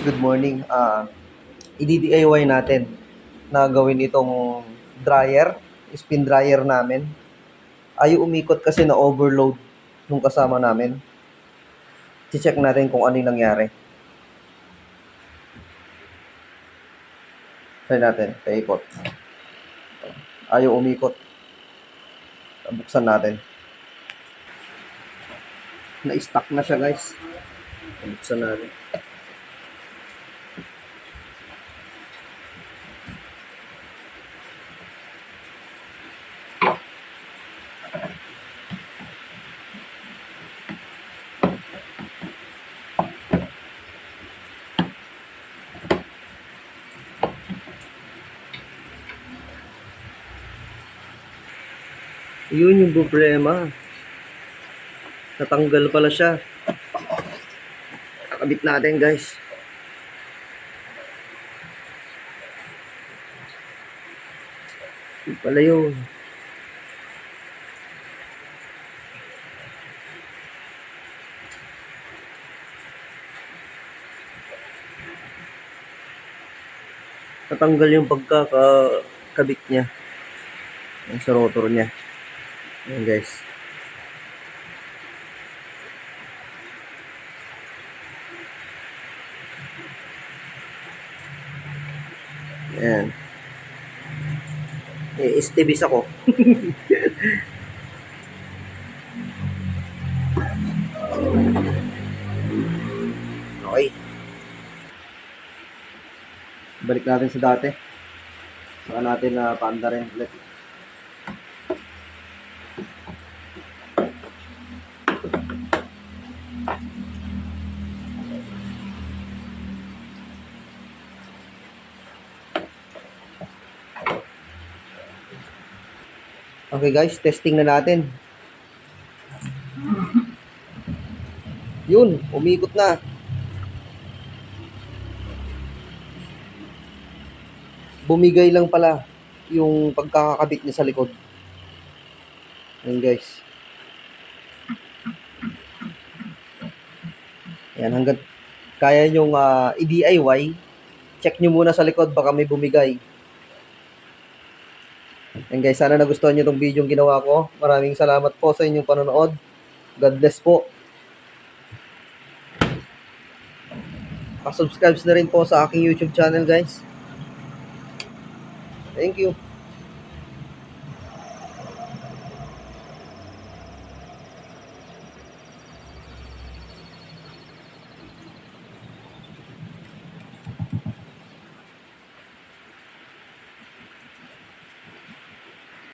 good morning. I-DIY natin na gawin itong dryer, spin dryer namin. Ayaw umikot kasi na overload nung kasama namin. I-check natin kung ano yung nangyari. Try natin, paikot. Ayaw umikot. Buksan natin. Na-stuck na siya, guys. Buksan natin. Yun yung problema. Natanggal pala siya. Kakabit natin, guys. Yun pala yun. Natanggal yung pagkakabit niya. Yung sa rotor niya. Ayan, guys. Ayan. I-stibis ako. Okay. Balik natin sa dati. Saka natin paanda rin ulit. Okay guys, testing na natin. Yun, umikot na. Bumigay lang pala yung pagkakakabit niya sa likod. Ayan guys. Ayan, hanggang kaya nyong i-DIY, check nyo muna sa likod, baka may bumigay. Ayan guys, sana nagustuhan nyo itong video yung ginawa ko. Maraming salamat po sa inyong panonood. God bless po. Subscribe na rin po sa aking YouTube channel guys. Thank you.